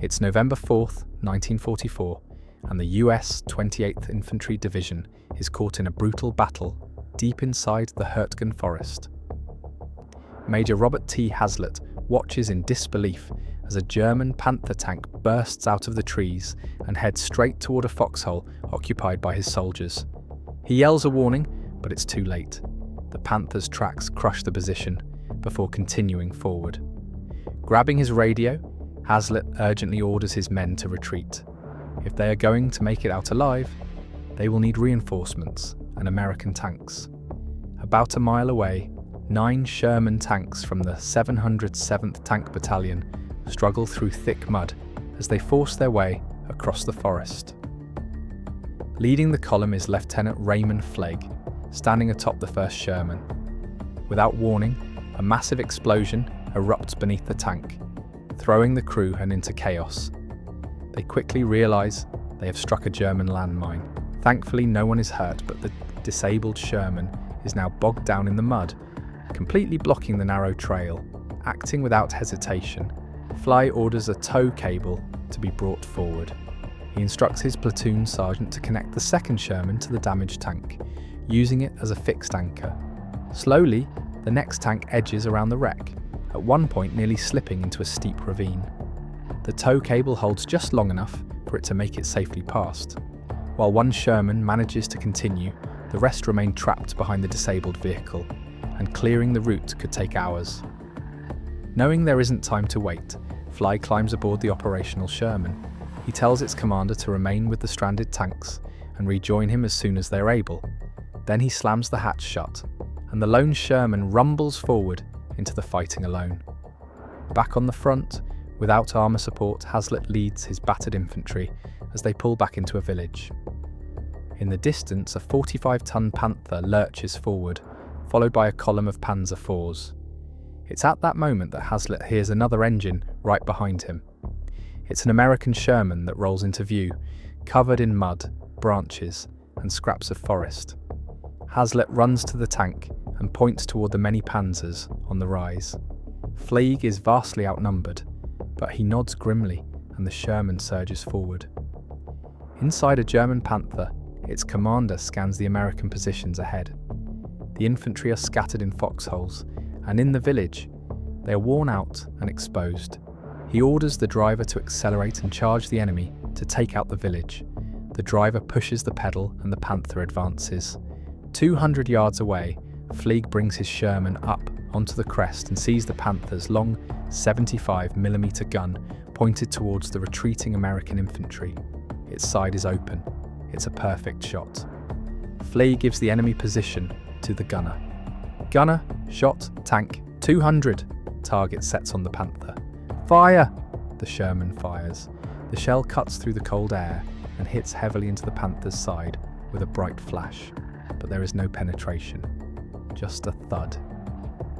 It's November 4th, 1944, and the US 28th Infantry Division is caught in a brutal battle deep inside the Hurtgen forest. Major Robert T. Hazlitt watches in disbelief as a German Panther tank bursts out of the trees and heads straight toward a foxhole occupied by his soldiers. He yells a warning, but it's too late. The Panther's tracks crush the position before continuing forward. Grabbing his radio, Hazlitt urgently orders his men to retreat. If they are going to make it out alive, they will need reinforcements and American tanks. About a mile away, 9 Sherman tanks from the 707th Tank Battalion struggle through thick mud as they force their way across the forest. Leading the column is Lieutenant Raymond Flegg, standing atop the first Sherman. Without warning, a massive explosion erupts beneath the tank, throwing the crew and into chaos. They quickly realise they have struck a German landmine. Thankfully, no one is hurt, but the disabled Sherman is now bogged down in the mud, completely blocking the narrow trail. Acting without hesitation, Fly orders a tow cable to be brought forward. He instructs his platoon sergeant to connect the second Sherman to the damaged tank, using it as a fixed anchor. Slowly, the next tank edges around the wreck, at one point nearly slipping into a steep ravine. The tow cable holds just long enough for it to make it safely past. While one Sherman manages to continue, the rest remain trapped behind the disabled vehicle, and clearing the route could take hours. Knowing there isn't time to wait, Fly climbs aboard the operational Sherman. He tells its commander to remain with the stranded tanks and rejoin him as soon as they're able. Then he slams the hatch shut, and the lone Sherman rumbles forward into the fighting alone. Back on the front, without armour support, Hazlitt leads his battered infantry as they pull back into a village. In the distance, a 45-ton Panther lurches forward, followed by a column of Panzer IVs. It's at that moment that Hazlitt hears another engine right behind him. It's an American Sherman that rolls into view, covered in mud, branches, and scraps of forest. Hazlitt runs to the tank and points toward the many Panzers on the rise. Flegg is vastly outnumbered, but he nods grimly and the Sherman surges forward. Inside a German Panther, its commander scans the American positions ahead. The infantry are scattered in foxholes, and in the village, they are worn out and exposed. He orders the driver to accelerate and charge the enemy to take out the village. The driver pushes the pedal and the Panther advances. 200 yards away, Flegg brings his Sherman up onto the crest and sees the Panther's long 75mm gun pointed towards the retreating American infantry. Its side is open. It's a perfect shot. Flegg gives the enemy position to the gunner. Gunner, shot, tank, 200. Target sets on the Panther. Fire! The Sherman fires. The shell cuts through the cold air and hits heavily into the Panther's side with a bright flash. But there is no penetration. Just a thud.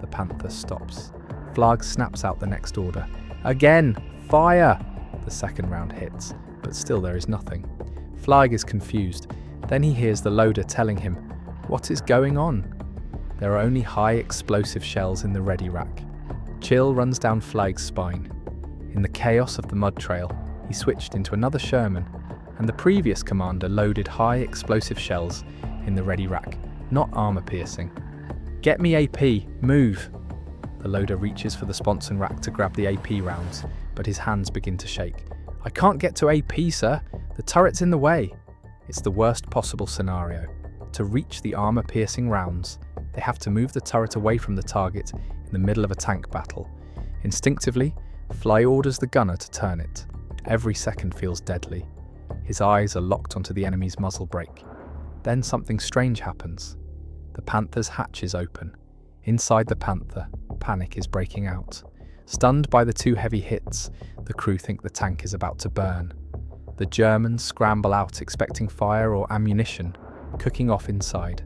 The Panther stops. Flegg snaps out the next order. Again! Fire! The second round hits, but still there is nothing. Flegg is confused. Then he hears the loader telling him, "What is going on?" There are only high explosive shells in the ready rack. Chill runs down Flegg's spine. In the chaos of the mud trail, he switched into another Sherman, and the previous commander loaded high explosive shells in the ready rack, not armour-piercing. "Get me AP, move!" The loader reaches for the sponson rack to grab the AP rounds, but his hands begin to shake. "I can't get to AP, sir. The turret's in the way." It's the worst possible scenario. To reach the armour-piercing rounds, they have to move the turret away from the target in the middle of a tank battle. Instinctively, Fly orders the gunner to turn it. Every second feels deadly. His eyes are locked onto the enemy's muzzle brake. Then something strange happens. The Panther's hatch is open. Inside the Panther, panic is breaking out. Stunned by the 2 heavy hits, the crew think the tank is about to burn. The Germans scramble out expecting fire or ammunition, cooking off inside.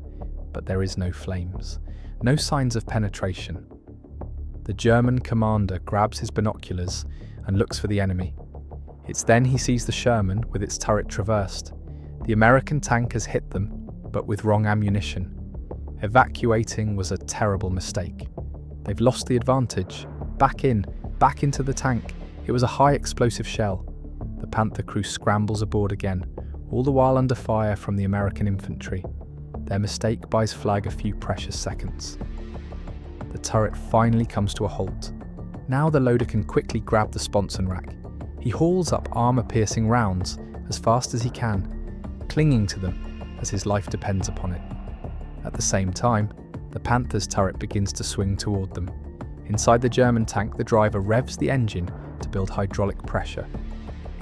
But there is no flames, no signs of penetration. The German commander grabs his binoculars and looks for the enemy. It's then he sees the Sherman with its turret traversed. The American tank has hit them, but with wrong ammunition. Evacuating was a terrible mistake. They've lost the advantage. Back into the tank. It was a high explosive shell. The Panther crew scrambles aboard again, all the while under fire from the American infantry. Their mistake buys Flag a few precious seconds. The turret finally comes to a halt. Now the loader can quickly grab the sponson rack. He hauls up armor-piercing rounds as fast as he can, clinging to them as his life depends upon it. At the same time, the Panther's turret begins to swing toward them. Inside the German tank, the driver revs the engine to build hydraulic pressure.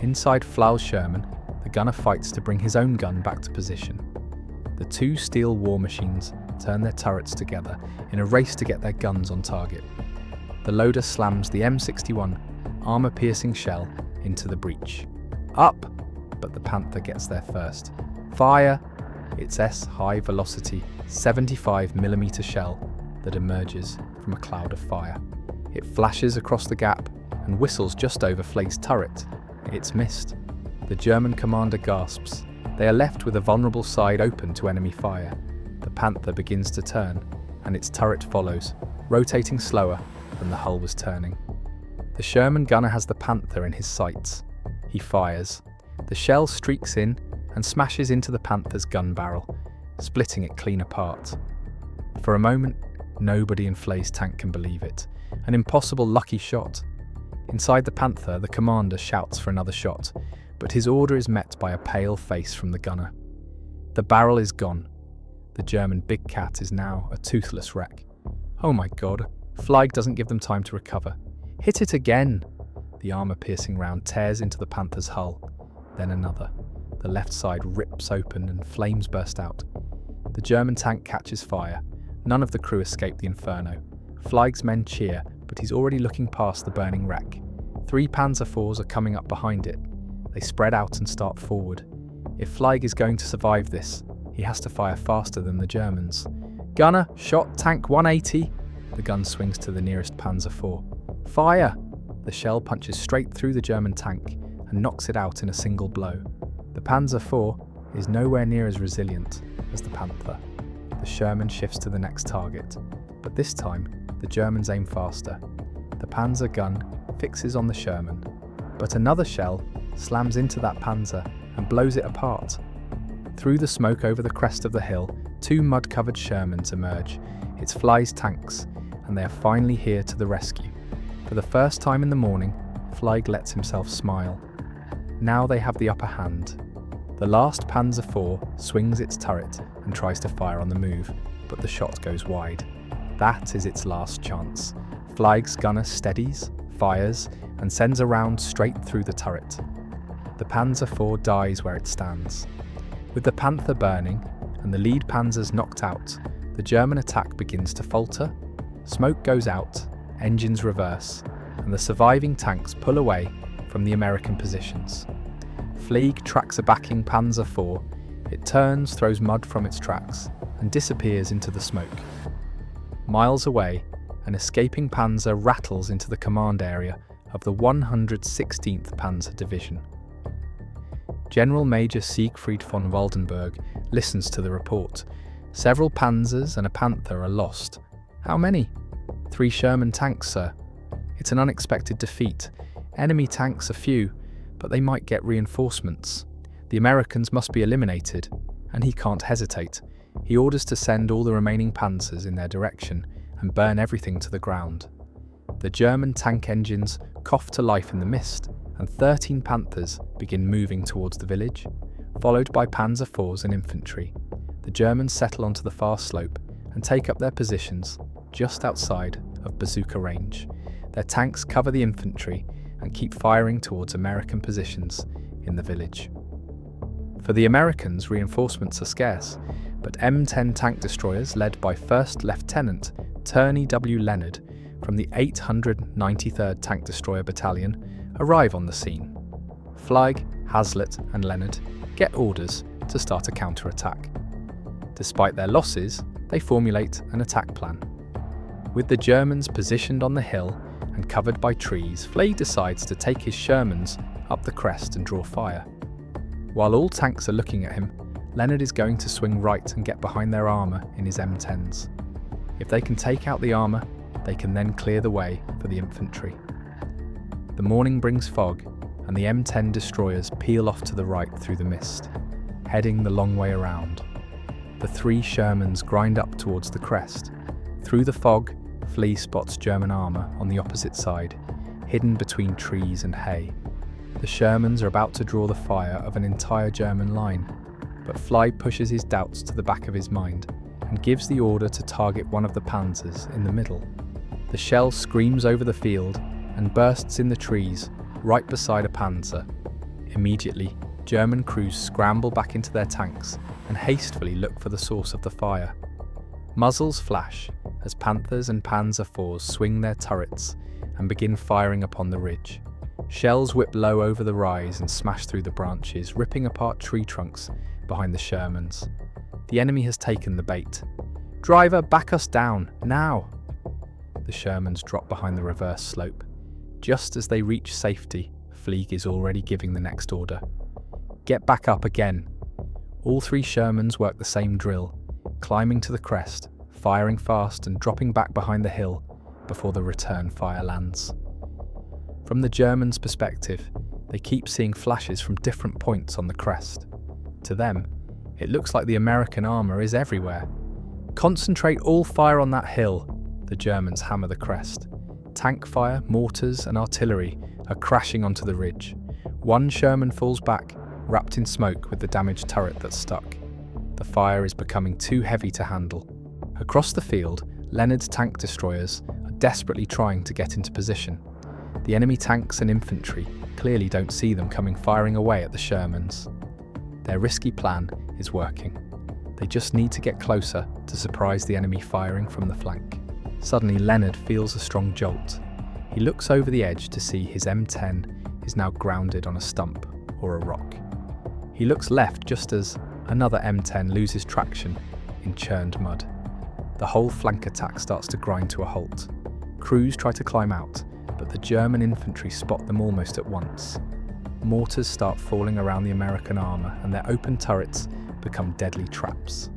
Inside Flau's Sherman, the gunner fights to bring his own gun back to position. The two steel war machines turn their turrets together in a race to get their guns on target. The loader slams the M61 armor-piercing shell into the breech. Up! But the Panther gets there first. Fire! It's high-velocity 75mm shell that emerges from a cloud of fire. It flashes across the gap and whistles just over Flag's turret. It's missed. The German commander gasps. They are left with a vulnerable side open to enemy fire. The Panther begins to turn, and its turret follows, rotating slower than the hull was turning. The Sherman gunner has the Panther in his sights. He fires. The shell streaks in and smashes into the Panther's gun barrel, splitting it clean apart. For a moment, nobody in Flag's tank can believe it. An impossible lucky shot. Inside the Panther, the commander shouts for another shot, but his order is met by a pale face from the gunner. The barrel is gone. The German Big Cat is now a toothless wreck. Oh my god, Flag doesn't give them time to recover. Hit it again! The armor-piercing round tears into the Panther's hull. Then another. The left side rips open and flames burst out. The German tank catches fire. None of the crew escape the inferno. Flag's men cheer, but he's already looking past the burning wreck. 3 Panzer IVs are coming up behind it. They spread out and start forward. If Flag is going to survive this, he has to fire faster than the Germans. Gunner, shot tank 180. The gun swings to the nearest Panzer IV. Fire! The shell punches straight through the German tank and knocks it out in a single blow. The Panzer IV is nowhere near as resilient as the Panther. The Sherman shifts to the next target, but this time the Germans aim faster. The Panzer gun fixes on the Sherman, but another shell slams into that Panzer and blows it apart. Through the smoke over the crest of the hill, 2 mud-covered Shermans emerge. It's Flag's tanks, and they are finally here to the rescue. For the first time in the morning, Flag lets himself smile. Now they have the upper hand. The last Panzer IV swings its turret and tries to fire on the move, but the shot goes wide. That is its last chance. Flag's gunner steadies, fires, and sends a round straight through the turret. The Panzer IV dies where it stands. With the Panther burning and the lead Panzers knocked out, the German attack begins to falter. Smoke goes out, engines reverse, and the surviving tanks pull away from the American positions. Flag tracks a backing Panzer IV. It turns, throws mud from its tracks, and disappears into the smoke. Miles away, an escaping Panzer rattles into the command area of the 116th Panzer Division. General Major Siegfried von Waldenberg listens to the report. Several Panzers and a Panther are lost. How many? 3 Sherman tanks, sir. It's an unexpected defeat. Enemy tanks are few, but they might get reinforcements. The Americans must be eliminated, and he can't hesitate. He orders to send all the remaining Panzers in their direction and burn everything to the ground. The German tank engines cough to life in the mist, and 13 Panthers begin moving towards the village, followed by Panzer IVs and infantry. The Germans settle onto the far slope and take up their positions just outside of bazooka range. Their tanks cover the infantry and keep firing towards American positions in the village. For the Americans, reinforcements are scarce, but M10 tank destroyers led by 1st Lieutenant Turney W. Leonard from the 893rd Tank Destroyer Battalion arrive on the scene. Flag, Hazlitt and Leonard get orders to start a counterattack. Despite their losses, they formulate an attack plan. With the Germans positioned on the hill and covered by trees, Flag decides to take his Shermans up the crest and draw fire. While all tanks are looking at him, Leonard is going to swing right and get behind their armour in his M10s. If they can take out the armour, they can then clear the way for the infantry. The morning brings fog, and the M10 destroyers peel off to the right through the mist, heading the long way around. The 3 Shermans grind up towards the crest. Through the fog, Flea spots German armour on the opposite side, hidden between trees and hay. The Shermans are about to draw the fire of an entire German line, but Fly pushes his doubts to the back of his mind and gives the order to target one of the Panthers in the middle. The shell screams over the field and bursts in the trees right beside a Panzer. Immediately, German crews scramble back into their tanks and hastily look for the source of the fire. Muzzles flash as Panthers and Panzer IVs swing their turrets and begin firing upon the ridge. Shells whip low over the rise and smash through the branches, ripping apart tree trunks behind the Shermans. The enemy has taken the bait. "Driver, back us down, now!" The Shermans drop behind the reverse slope. Just as they reach safety, Fleeg is already giving the next order. "Get back up again." All 3 Shermans work the same drill, climbing to the crest, firing fast and dropping back behind the hill before the return fire lands. From the Germans' perspective, they keep seeing flashes from different points on the crest. To them, it looks like the American armour is everywhere. "Concentrate all fire on that hill," the Germans hammer the crest. Tank fire, mortars and artillery are crashing onto the ridge. 1 Sherman falls back, wrapped in smoke with the damaged turret that's stuck. The fire is becoming too heavy to handle. Across the field, Leonard's tank destroyers are desperately trying to get into position. The enemy tanks and infantry clearly don't see them coming firing away at the Shermans. Their risky plan is working. They just need to get closer to surprise the enemy firing from the flank. Suddenly, Leonard feels a strong jolt. He looks over the edge to see his M10 is now grounded on a stump or a rock. He looks left just as another M10 loses traction in churned mud. The whole flank attack starts to grind to a halt. Crews try to climb out, but the German infantry spot them almost at once. Mortars start falling around the American armour and their open turrets become deadly traps.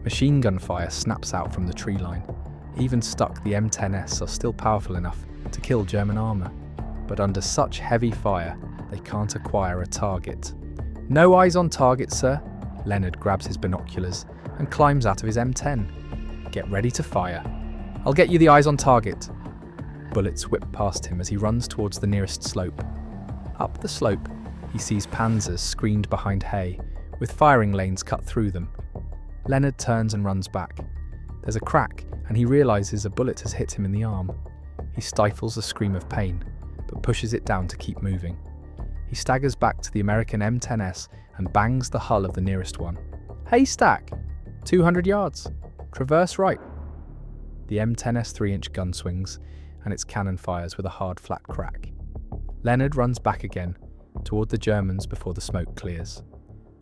Machine gun fire snaps out from the tree line. Even stuck, the M10s are still powerful enough to kill German armour, but under such heavy fire, they can't acquire a target. "No eyes on target, sir." Leonard grabs his binoculars and climbs out of his M10. "Get ready to fire. I'll get you the eyes on target." Bullets whip past him as he runs towards the nearest slope. Up the slope, he sees Panzers screened behind hay, with firing lanes cut through them. Leonard turns and runs back. There's a crack, and he realises a bullet has hit him in the arm. He stifles a scream of pain, but pushes it down to keep moving. He staggers back to the American M10s and bangs the hull of the nearest one. "Haystack! 200 yards. Traverse right." The M10s 3-inch gun swings, and its cannon fires with a hard, flat crack. Leonard runs back again, toward the Germans before the smoke clears.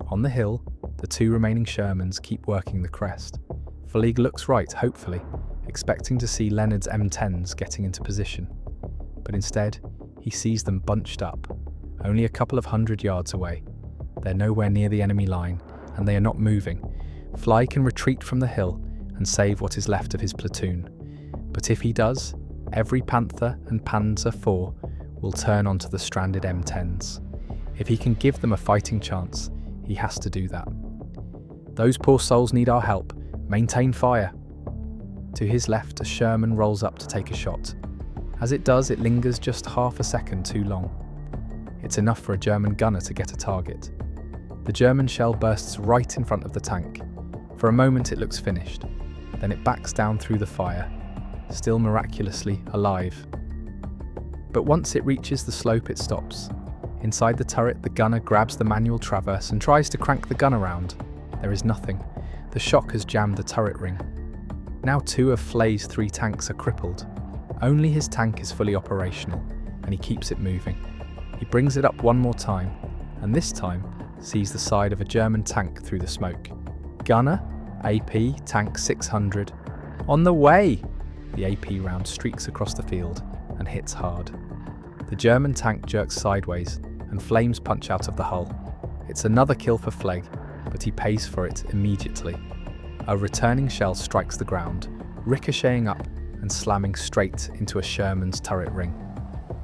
On the hill, the 2 remaining Shermans keep working the crest. Fleeg looks right, hopefully, expecting to see Leonard's M10s getting into position. But instead, he sees them bunched up, only a couple of 100 yards away. They're nowhere near the enemy line, and they are not moving. Fly can retreat from the hill and save what is left of his platoon. But if he does, every Panther and Panzer IV will turn onto the stranded M10s. If he can give them a fighting chance, he has to do that. "Those poor souls need our help. Maintain fire." To his left, a Sherman rolls up to take a shot. As it does, it lingers just half a second too long. It's enough for a German gunner to get a target. The German shell bursts right in front of the tank. For a moment it looks finished. Then it backs down through the fire, still miraculously alive. But once it reaches the slope, it stops. Inside the turret, the gunner grabs the manual traverse and tries to crank the gun around. There is nothing. The shock has jammed the turret ring. Now 2 of Flay's 3 tanks are crippled. Only his tank is fully operational, and he keeps it moving. He brings it up one more time, and this time sees the side of a German tank through the smoke. "Gunner, AP, tank 600. On the way!" The AP round streaks across the field and hits hard. The German tank jerks sideways, and flames punch out of the hull. It's another kill for Fleeg, but he pays for it immediately. A returning shell strikes the ground, ricocheting up and slamming straight into a Sherman's turret ring.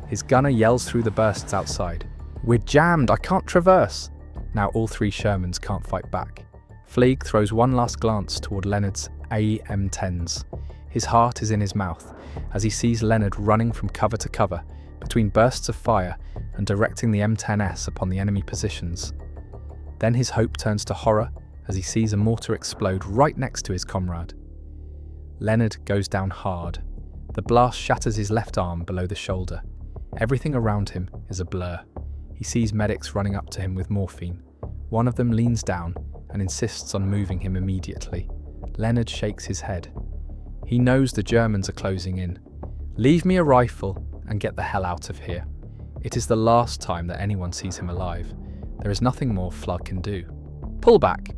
His gunner yells through the bursts outside, "We're jammed, I can't traverse." Now all three Shermans can't fight back. Fleig throws one last glance toward Leonard's AM-10s. His heart is in his mouth as he sees Leonard running from cover to cover between bursts of fire and directing the M10S upon the enemy positions. Then his hope turns to horror as he sees a mortar explode right next to his comrade. Leonard goes down hard. The blast shatters his left arm below the shoulder. Everything around him is a blur. He sees medics running up to him with morphine. One of them leans down and insists on moving him immediately. Leonard shakes his head. He knows the Germans are closing in. "Leave me a rifle and get the hell out of here." It is the last time that anyone sees him alive. There is nothing more Fleig can do. "Pull back!"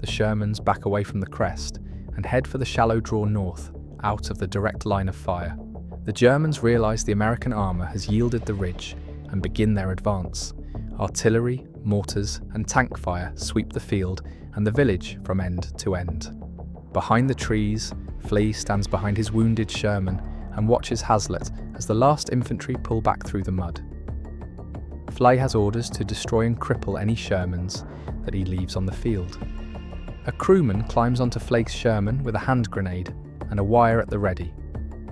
The Shermans back away from the crest and head for the shallow draw north, out of the direct line of fire. The Germans realise the American armour has yielded the ridge and begin their advance. Artillery, mortars and tank fire sweep the field and the village from end to end. Behind the trees, Fleig stands behind his wounded Sherman and watches Hazlitt as the last infantry pull back through the mud. Fleig has orders to destroy and cripple any Shermans that he leaves on the field. A crewman climbs onto Fleig's Sherman with a hand grenade and a wire at the ready,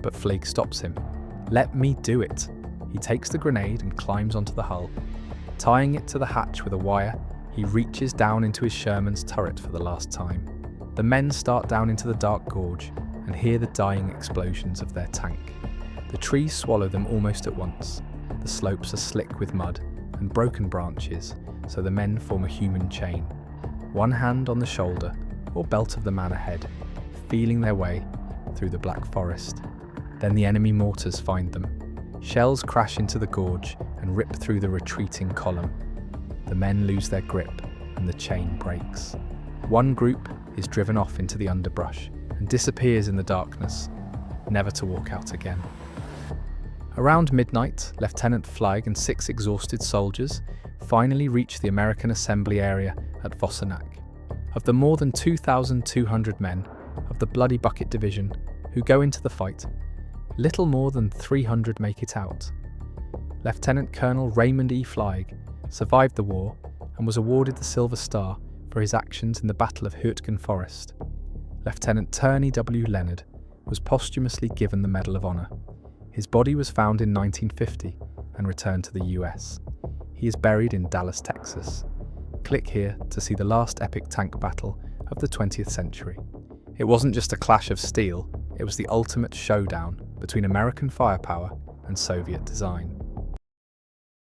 but Fleig stops him. "Let me do it." He takes the grenade and climbs onto the hull. Tying it to the hatch with a wire, he reaches down into his Sherman's turret for the last time. The men start down into the dark gorge and hear the dying explosions of their tank. The trees swallow them almost at once. The slopes are slick with mud and broken branches, so the men form a human chain. One hand on the shoulder or belt of the man ahead, feeling their way through the black forest. Then the enemy mortars find them. Shells crash into the gorge and rip through the retreating column. The men lose their grip and the chain breaks. One group is driven off into the underbrush and disappears in the darkness, never to walk out again. Around midnight, Lieutenant Fleig and 6 exhausted soldiers finally reach the American assembly area at Vossenack. Of the more than 2,200 men of the Bloody Bucket Division who go into the fight, little more than 300 make it out. Lieutenant Colonel Raymond E. Fleig survived the war and was awarded the Silver Star for his actions in the Battle of Hurtgen Forest. Lieutenant Turney W. Leonard was posthumously given the Medal of Honor. His body was found in 1950 and returned to the US. He is buried in Dallas, Texas. Click here to see the last epic tank battle of the 20th century. It wasn't just a clash of steel, it was the ultimate showdown between American firepower and Soviet design.